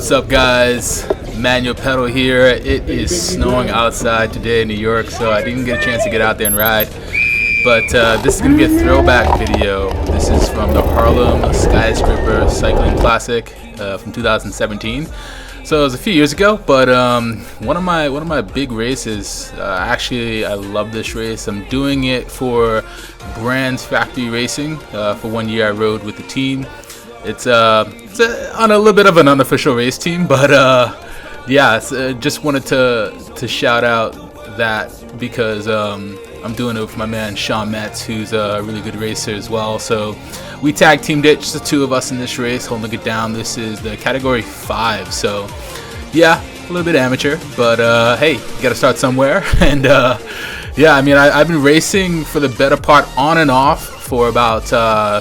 What's up, guys? Manual pedal here. It is snowing outside today in New York, so I didn't get a chance to get out there and ride. But this is going to be a throwback video. This is from the Harlem Skyscraper cycling classic from 2017. So it was a few years ago, but one of my big races. Actually, I love this race. I'm doing it for Brands Factory Racing. For 1 year, I rode with the team. It's on a little bit of an unofficial race team, but yeah, just wanted to shout out that because I'm doing it with my man Sean Metz, who's a really good racer as well. So we tag teamed it, just the two of us in this race, holding it down. This is the category 5, so yeah, a little bit amateur, but hey, you gotta start somewhere. And yeah, I mean, I've been racing for the better part on and off for about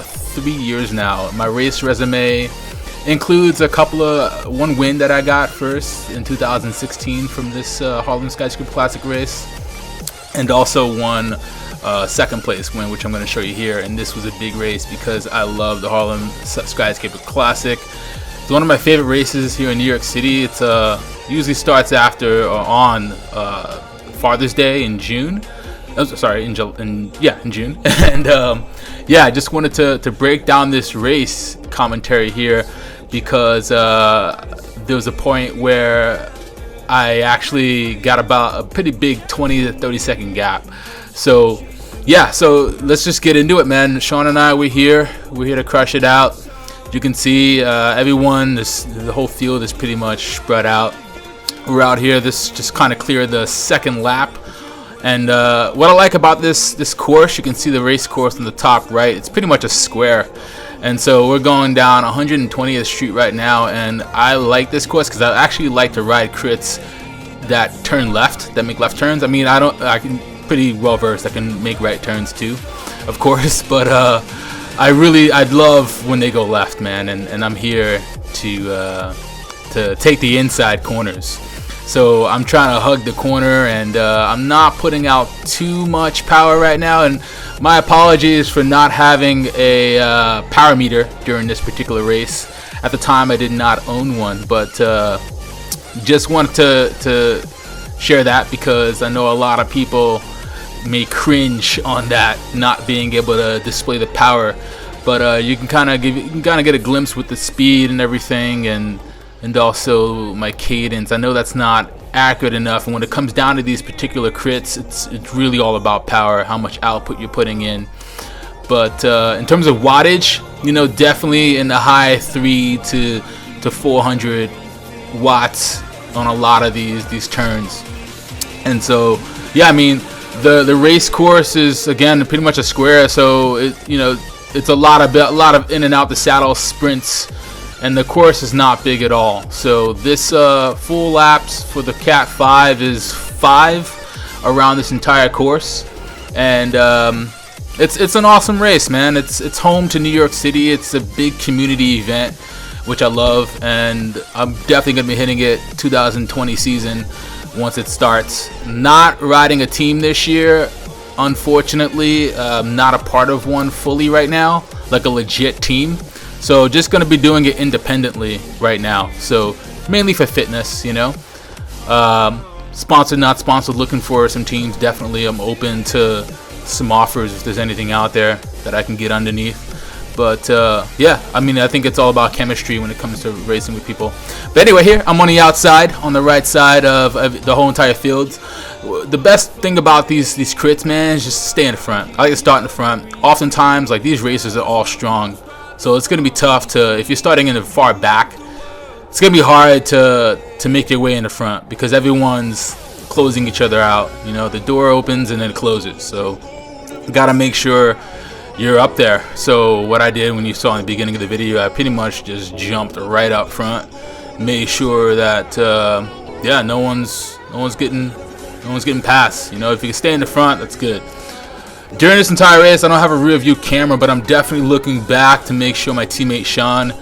3 years now. My race resume includes one win that I got first in 2016 from this Harlem Skyscraper Classic race, and also one second place win, which I'm going to show you here. And this was a big race because I love the Harlem Skyscraper Classic. It's one of my favorite races here in New York City. It's usually starts after or on Father's Day in June. In June. And yeah, I just wanted to break down this race commentary here because there was a point where I actually got about a pretty big 20 to 30 second gap. So yeah, so let's just get into it, man. Sean and I, we're here to crush it out. You can see everyone, the whole field is pretty much spread out. We're out here. This just kind of cleared the second lap. And what I like about this course, you can see the race course on the top right. It's pretty much a square. And so we're going down 120th Street right now, and I like this course because I actually like to ride crits that turn left, that make left turns. I mean, I can pretty well versed. I can make right turns too, of course. But I'd love when they go left, man. And I'm here to take the inside corners. So I'm trying to hug the corner, and I'm not putting out too much power right now. And my apologies for not having a power meter during this particular race. At the time, I did not own one, but just wanted to share that because I know a lot of people may cringe on that, not being able to display the power. But you can kind of get a glimpse with the speed and everything, and also my cadence. I know that's not accurate enough, and when it comes down to these particular crits, it's really all about power, how much output you're putting in. But in terms of wattage, definitely in the high 3 to 400 watts on a lot of these turns. And so yeah, I mean, the race course is again pretty much a square, so it's a lot of in and out the saddle sprints. And the course is not big at all. So this full laps for the Cat 5 is 5 around this entire course. And it's an awesome race, man. It's home to New York City. It's a big community event, which I love. And I'm definitely going to be hitting it 2020 season once it starts. Not riding a team this year, unfortunately. Not a part of one fully right now, like a legit team. So just going to be doing it independently right now. So mainly for fitness, Sponsored, not sponsored, looking for some teams. Definitely I'm open to some offers if there's anything out there that I can get underneath. But yeah, I mean, I think it's all about chemistry when it comes to racing with people. But anyway, here I'm on the outside, on the right side of the whole entire field. The best thing about these crits, man, is just stay in the front. I like to start in the front. Oftentimes, like, these races are all strong. So it's going to be tough if you're starting in the far back, it's going to be hard to make your way in the front because everyone's closing each other out. The door opens and then it closes. So you got to make sure you're up there. So what I did when you saw in the beginning of the video, I pretty much just jumped right up front, made sure that yeah, no one's getting past. If you can stay in the front, that's good. During this entire race, I don't have a rear view camera, but I'm definitely looking back to make sure my teammate Sean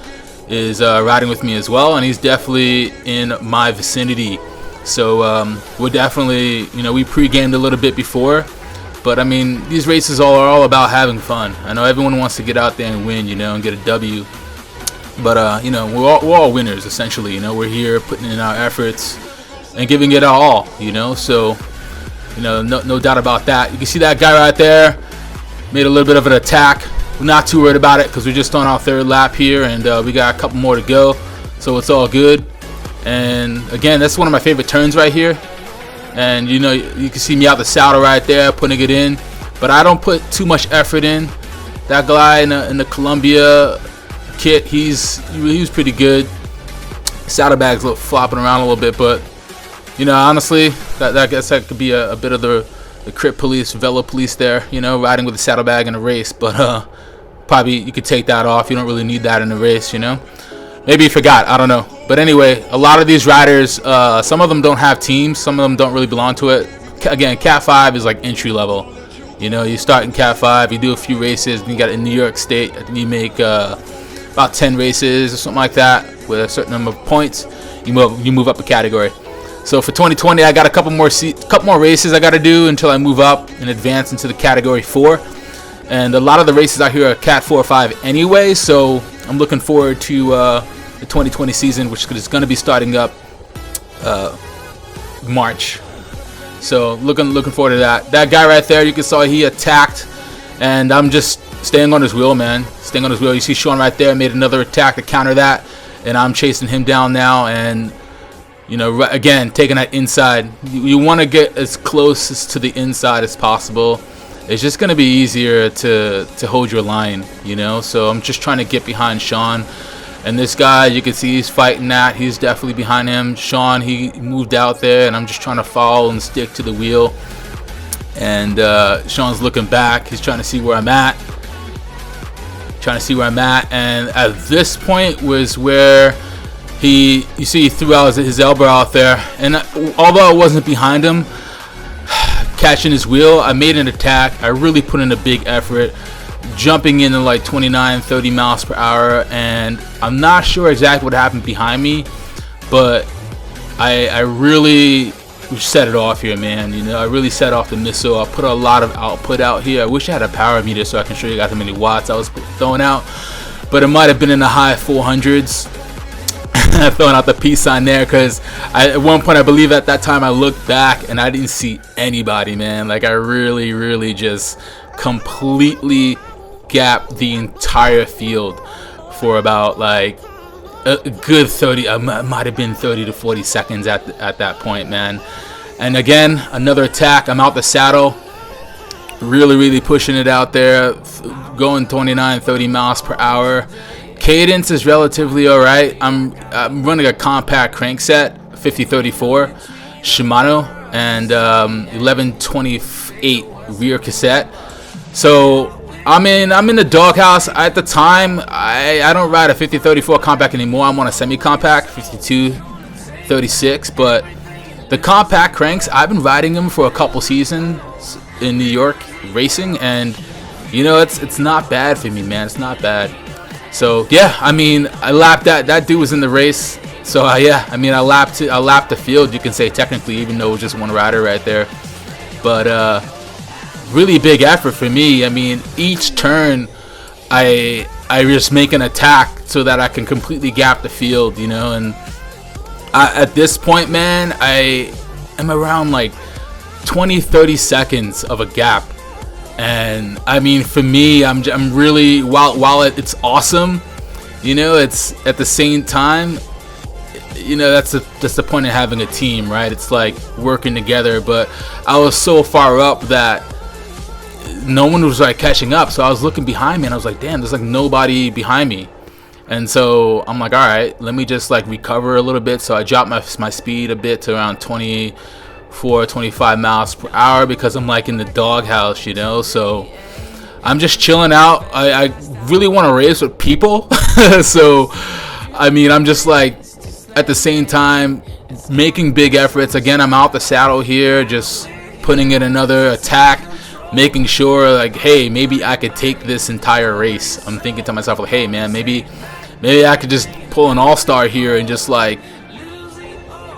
is riding with me as well, and he's definitely in my vicinity. So we're definitely, we pre-gamed a little bit before, but I mean, these races are all about having fun. I know everyone wants to get out there and win, and get a W, But you know, we're all winners essentially. You know, we're here putting in our efforts and giving it our all. You know, so you know, no doubt about that. You can see that guy right there made a little bit of an attack. We're not too worried about it because we're just on our third lap here, and we got a couple more to go, so it's all good. And again, that's one of my favorite turns right here. And you know, you can see me out the saddle right there, putting it in. But I don't put too much effort in. That guy in the Columbia kit, he was pretty good. Saddlebags flopping around a little bit, but you know, honestly, I guess that could be a bit of the crit police, velo police there. You know, riding with a saddlebag in a race, but probably you could take that off. You don't really need that in a race, you know. Maybe you forgot, I don't know. But anyway, a lot of these riders, some of them don't have teams. Some of them don't really belong to it. Again, Cat 5 is like entry level. You know, you start in Cat 5, you do a few races, then you got in New York State, I think you make about 10 races or something like that with a certain number of points. You move up a category. So for 2020, I got a couple more races I got to do until I move up and advance into the category 4. And a lot of the races out here are Cat 4 or 5 anyway, so I'm looking forward to the 2020 season, which is going to be starting up March. So looking forward to that. That guy right there, you can see he attacked, and I'm just staying on his wheel, man. Staying on his wheel. You see Sean right there made another attack to counter that, and I'm chasing him down now. And you know, again, taking that inside. You want to get as close to the inside as possible. It's just gonna be easier to hold your line, you know. So I'm just trying to get behind Sean. And this guy, you can see he's fighting that. He's definitely behind him. Sean, he moved out there, and I'm just trying to follow and stick to the wheel. And Sean's looking back. He's trying to see where I'm at. And at this point was where you see he threw out his elbow out there. And although I wasn't behind him, catching his wheel, I made an attack. I really put in a big effort, jumping in at like 29, 30 miles per hour, and I'm not sure exactly what happened behind me, but I really set it off here, man. You know, I really set off the missile. I put a lot of output out here. I wish I had a power meter so I can show you guys how many watts I was throwing out, but it might have been in the high 400s. Throwing out the peace sign there, because at one point, I believe at that time, I looked back and I didn't see anybody, man. Like, I really just completely gapped the entire field for about like a good 30, might have been 30 to 40 seconds at that point, man. And again, another attack. I'm out the saddle, really pushing it out there, going 29, 30 miles per hour. Cadence is relatively all right. I'm running a compact crankset, 5034 Shimano, and 1128 rear cassette. So I'm in the doghouse at the time. I don't ride a 5034 compact anymore. I'm on a semi-compact 5236, but the compact cranks, I've been riding them for a couple seasons in New York racing, and you know, it's not bad for me, man. It's not bad. So yeah, I mean, I lapped that dude was in the race. So yeah, I mean, I lapped the field, you can say, technically, even though it was just one rider right there. But really big effort for me. I mean, each turn I just make an attack so that I can completely gap the field, you know. And at this point, man, I am around like 20-30 seconds of a gap. And I mean, for me, I'm really, while it's awesome, you know, it's at the same time, you know, that's the point of having a team, right? It's like working together. But I was so far up that no one was like catching up. So I was looking behind me and I was like, damn, there's like nobody behind me. And so I'm like, all right, let me just like recover a little bit. So I dropped my speed a bit to around 24-25 miles per hour because I'm like in the doghouse, you know. So I'm just chilling out. I really want to race with people. So I mean, I'm just like at the same time making big efforts. Again, I'm out the saddle here, just putting in another attack, making sure like, hey, maybe I could take this entire race. I'm thinking to myself like, hey man, maybe I could just pull an all-star here and just like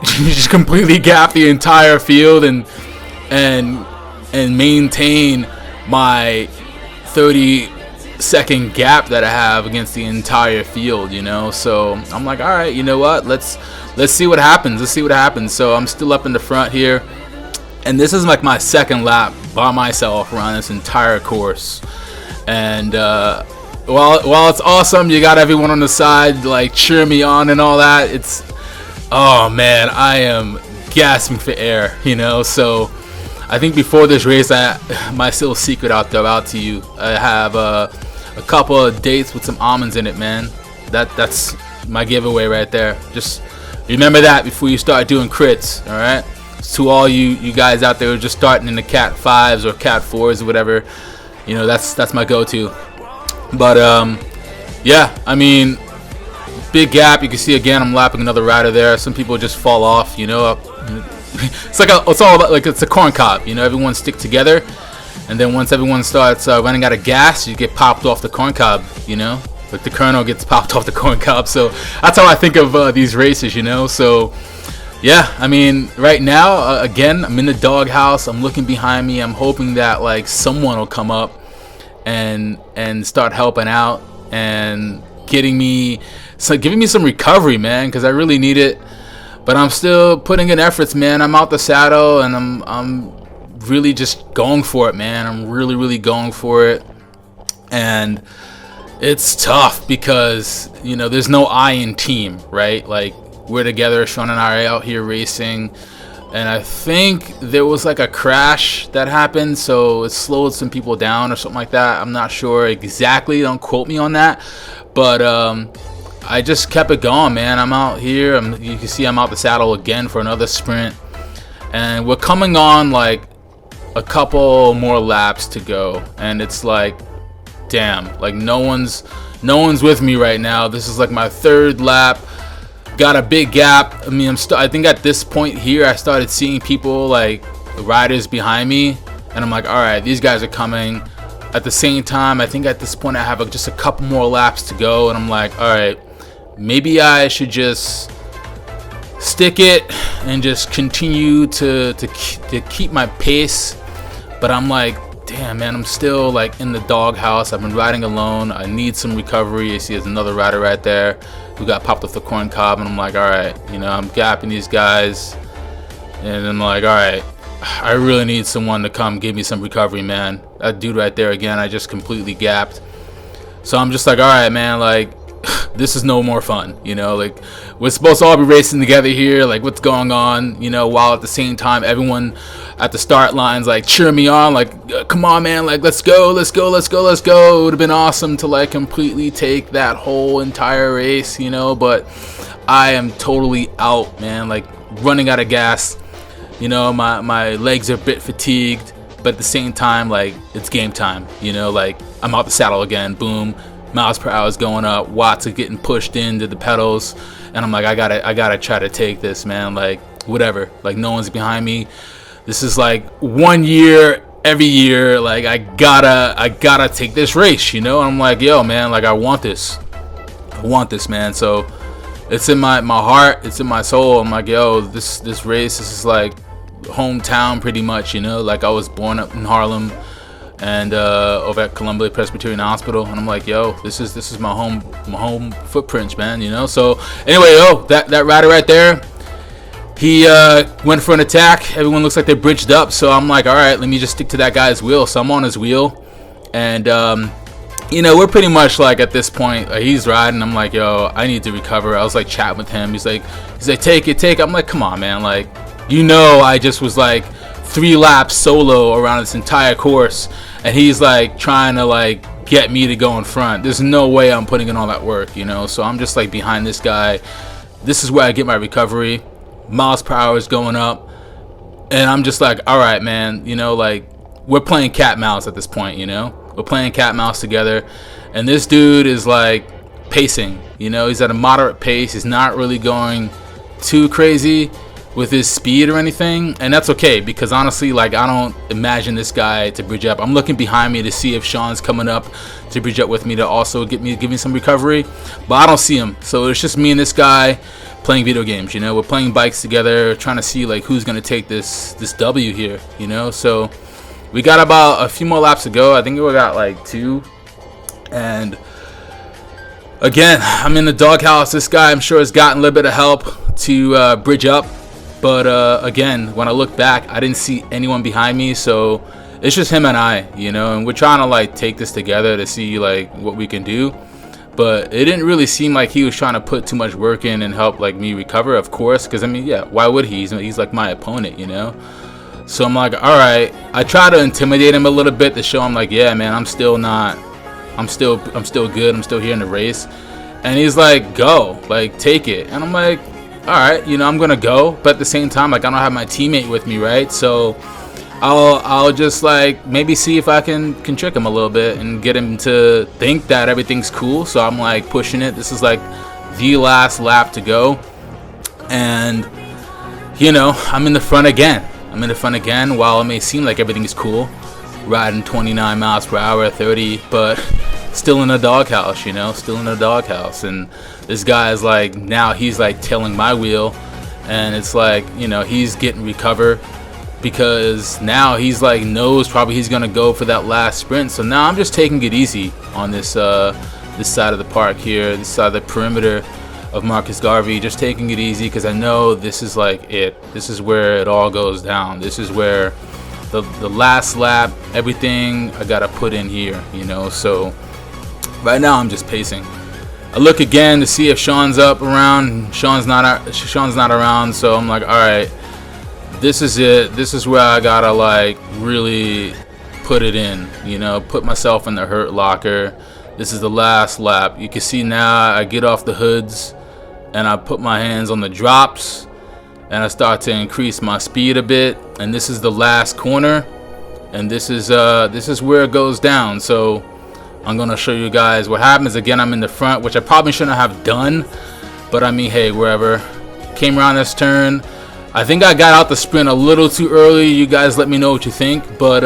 just completely gap the entire field and maintain my 30 second gap that I have against the entire field, you know. So I'm like, all right, you know what? Let's see what happens. Let's see what happens. So I'm still up in the front here, and this is like my second lap by myself around this entire course. And while it's awesome, you got everyone on the side like cheer me on and all that. Oh man, I am gasping for air, you know. So I think before this race, my little secret out to you. I have a couple of dates with some almonds in it, man. That's my giveaway right there. Just remember that before you start doing crits, all right? To all you guys out there who are just starting in the Cat 5s or Cat 4s or whatever, you know, that's my go-to. But yeah, I mean, big gap. You can see again, I'm lapping another rider there. Some people just fall off, you know. It's all about like it's a corn cob, you know. Everyone stick together, and then once everyone starts running out of gas, you get popped off the corn cob, you know. Like the kernel gets popped off the corn cob. So that's how I think of these races, you know. So yeah, I mean, right now, again, I'm in the doghouse. I'm looking behind me. I'm hoping that like someone will come up and start helping out and giving me some recovery, man, because I really need it. But I'm still putting in efforts, man. I'm out the saddle, and I'm really just going for it, man. I'm really going for it, and it's tough because, you know, there's no I in team, right? Like, we're together, Sean and I are out here racing, and I think there was like a crash that happened, so it slowed some people down or something like that. I'm not sure exactly, don't quote me on that, but I just kept it going, man. I'm out here, you can see I'm out the saddle again for another sprint, and we're coming on like a couple more laps to go, and it's like, damn, like no one's with me right now. This is like my third lap. Got a big gap. I mean, I think at this point here, I started seeing people like riders behind me, and I'm like, all right, these guys are coming. At the same time, I think at this point I have just a couple more laps to go, and I'm like, all right, maybe I should just stick it and just continue to keep my pace. But I'm like, damn, man, I'm still like in the doghouse. I've been riding alone. I need some recovery. You see there's another rider right there who got popped off the corn cob, and I'm like, all right, you know, I'm gapping these guys, and I'm like, all right, I really need someone to come give me some recovery, man. That dude right there again, I just completely gapped. So I'm just like, all right, man, like, this is no more fun, you know. Like, we're supposed to all be racing together here, like, what's going on, you know, while at the same time everyone at the start lines like cheer me on, like, come on, man, like, let's go. It would have been awesome to like completely take that whole entire race, you know, but I am totally out, man, like running out of gas, you know. My legs are a bit fatigued, but at the same time, like, it's game time, you know. Like, I'm out the saddle again, boom, miles per hour is going up, watts are getting pushed into the pedals, and I'm like, I gotta try to take this, man. Like, whatever, like, no one's behind me. This is like 1 year every year, like, I gotta take this race, you know. And I'm like, yo, man, like, I want this, man. So it's in my heart, it's in my soul. I'm like, yo, this race, this is like hometown pretty much, you know. Like, I was born up in Harlem, and over at Columbia Presbyterian Hospital, and I'm like, yo, this is my home footprints, man, you know. So anyway, that rider right there, he went for an attack. Everyone looks like they're bridged up, so I'm like, all right, let me just stick to that guy's wheel. So I'm on his wheel, and you know, we're pretty much like at this point, he's riding, I'm like, yo, I need to recover. I was like chatting with him. He's like, take it. I'm like, come on, man, like, you know, I just was like 3 laps solo around this entire course, and he's like trying to like get me to go in front. There's no way I'm putting in all that work, you know. So I'm just like behind this guy. This is where I get my recovery. Miles per hour is going up, and I'm just like, all right, man, you know, like, we're playing cat mouse at this point, you know. We're playing cat mouse together, and this dude is like pacing, you know. He's at a moderate pace. He's not really going too crazy with his speed or anything, and that's okay, because honestly, like, I don't imagine this guy to bridge up. I'm looking behind me to see if Sean's coming up to bridge up with me to also give me some recovery, but I don't see him. So it's just me and this guy playing video games, you know. We're playing bikes together, trying to see like who's gonna take this W here, you know. So we got about a few more laps to go. I think we got like 2, And again, I'm in the doghouse. This guy, I'm sure, has gotten a little bit of help to bridge up. But again, when I look back, I didn't see anyone behind me. So it's just him and I, you know, and we're trying to like take this together to see like what we can do. But it didn't really seem like he was trying to put too much work in and help like me recover, of course, because I mean, yeah, why would he? He's like my opponent, you know. So I'm like, all right. I try to intimidate him a little bit to show him like, yeah, man, I'm still good. I'm still here in the race. And he's like, go, like, take it. And I'm like, all right, you know, I'm gonna go. But at the same time, like, I don't have my teammate with me, right? So I'll just like maybe see if I can trick him a little bit and get him to think that everything's cool. So I'm like pushing it. This is like the last lap to go, and you know, I'm in the front again. While it may seem like everything's cool, riding 29 miles per hour, 30, but still in a doghouse, you know, And this guy is like, now he's like tailing my wheel, and it's like, you know, he's getting recover. Because now he's like knows probably he's gonna go for that last sprint. So now I'm just taking it easy on this this side of the park here, this side of the perimeter of Marcus Garvey. Just taking it easy because I know this is like it. This is where it all goes down. This is where the last lap, everything I gotta put in here, you know. So right now I'm just pacing. I look again to see if Sean's around. Sean's not around. So I'm like, all right. This is it. This is where I gotta like really put it in, you know, put myself in the hurt locker. This is the last lap. You can see now I get off the hoods and I put my hands on the drops and I start to increase my speed a bit. And this is the last corner, and this is where it goes down. So I'm gonna show you guys what happens. Again, I'm in the front, which I probably shouldn't have done, but I mean, hey, wherever. Came around this turn. I think I got out the sprint a little too early. You guys let me know what you think, but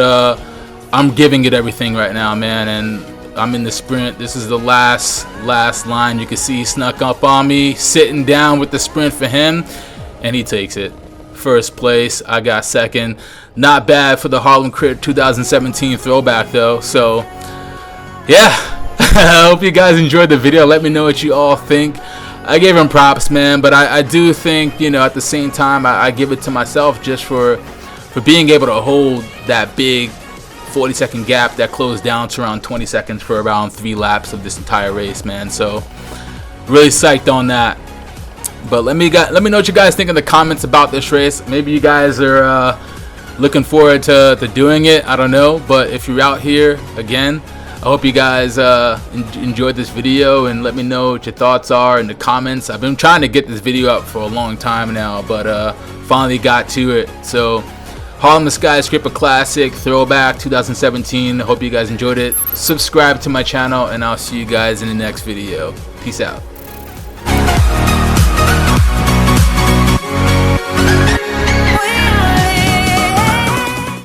I'm giving it everything right now, man, and I'm in the sprint. This is the last line. You can see he snuck up on me, sitting down with the sprint for him, and he takes it. First place, I got second. Not bad for the Harlem Crit 2017 throwback though. So yeah, I hope you guys enjoyed the video. Let me know what you all think. I gave him props, man, but I do think, you know, at the same time, I give it to myself just for being able to hold that big 40-second gap that closed down to around 20 seconds for around 3 laps of this entire race, man. So really psyched on that. But let me know what you guys think in the comments about this race. Maybe you guys are looking forward to doing it. I don't know, but if you're out here again, I hope you guys enjoyed this video, and let me know what your thoughts are in the comments. I've been trying to get this video up for a long time now, but finally got to it. So Harlem Skyscraper Classic Throwback 2017. I hope you guys enjoyed it. Subscribe to my channel, and I'll see you guys in the next video. Peace out.